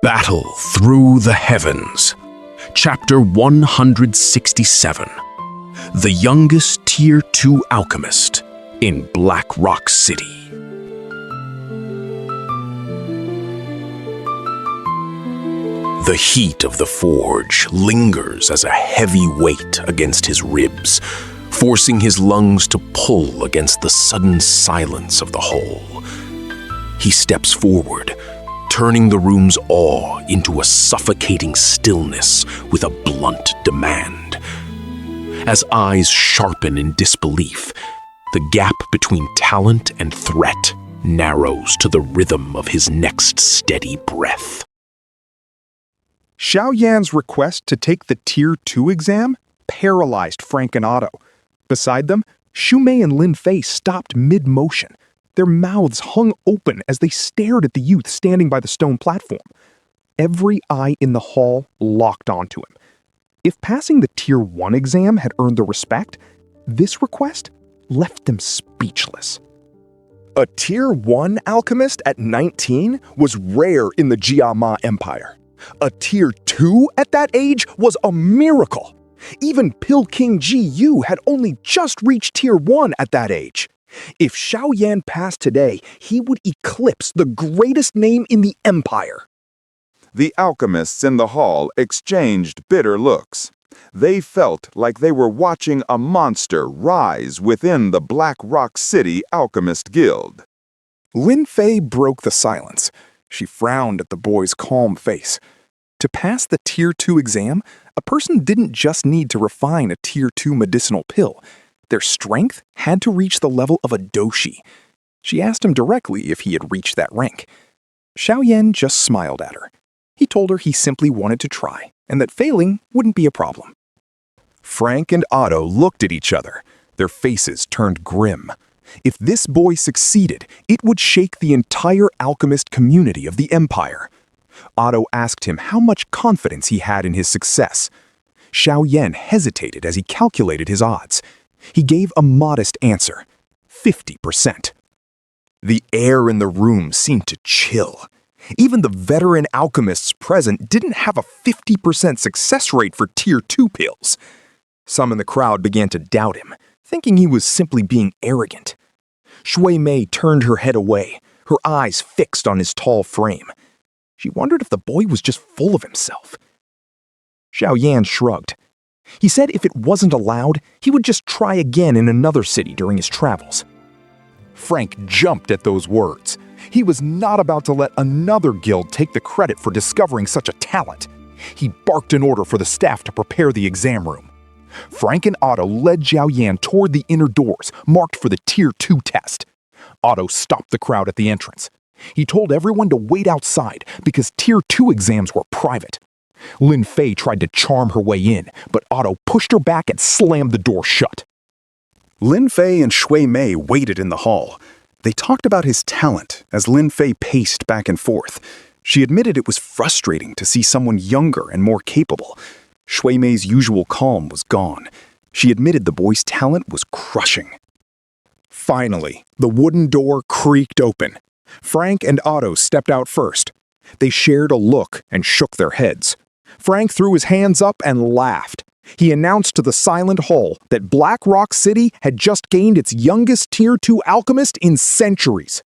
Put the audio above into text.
Battle Through the Heavens, Chapter 167, The Youngest Tier 2 Alchemist in Black Rock City. The heat of the forge lingers as a heavy weight against his ribs, forcing his lungs to pull against the sudden silence of the hall. He steps forward, turning the room's awe into a suffocating stillness with a blunt demand. As eyes sharpen in disbelief, the gap between talent and threat narrows to the rhythm of his next steady breath. Xiaoyan's request to take the Tier 2 exam paralyzed Frank and Otto. Beside them, Xu Mei and Lin Fei stopped mid-motion. Their mouths hung open as they stared at the youth standing by the stone platform. Every eye in the hall locked onto him. If passing the Tier 1 exam had earned their respect, this request left them speechless. A Tier 1 alchemist at 19 was rare in the Jiama Empire. A Tier 2 at that age was a miracle. Even Pill King Ji Yu had only just reached Tier 1 at that age. If Xiaoyan passed today, he would eclipse the greatest name in the empire. The alchemists in the hall exchanged bitter looks. They felt like they were watching a monster rise within the Black Rock City Alchemist Guild. Lin Fei broke the silence. She frowned at the boy's calm face. To pass the Tier 2 exam, a person didn't just need to refine a Tier 2 medicinal pill. Their strength had to reach the level of a doshi. She asked him directly if he had reached that rank. Xiaoyan just smiled at her. He told her he simply wanted to try, and that failing wouldn't be a problem. Frank and Otto looked at each other. Their faces turned grim. If this boy succeeded, it would shake the entire alchemist community of the empire. Otto asked him how much confidence he had in his success. Xiaoyan hesitated as he calculated his odds. He gave a modest answer, 50%. The air in the room seemed to chill. Even the veteran alchemists present didn't have a 50% success rate for Tier 2 pills. Some in the crowd began to doubt him, thinking he was simply being arrogant. Shui Mei turned her head away, her eyes fixed on his tall frame. She wondered if the boy was just full of himself. Xiaoyan shrugged. He said if it wasn't allowed, he would just try again in another city during his travels. Frank jumped at those words. He was not about to let another guild take the credit for discovering such a talent. He barked an order for the staff to prepare the exam room. Frank and Otto led Xiaoyan toward the inner doors, marked for the Tier 2 test. Otto stopped the crowd at the entrance. He told everyone to wait outside because Tier 2 exams were private. Lin Fei tried to charm her way in, but Otto pushed her back and slammed the door shut. Lin Fei and Shui Mei waited in the hall. They talked about his talent as Lin Fei paced back and forth. She admitted it was frustrating to see someone younger and more capable. Shui Mei's usual calm was gone. She admitted the boy's talent was crushing. Finally, the wooden door creaked open. Frank and Otto stepped out first. They shared a look and shook their heads. Frank threw his hands up and laughed. He announced to the silent hall that Black Rock City had just gained its youngest Tier 2 alchemist in centuries.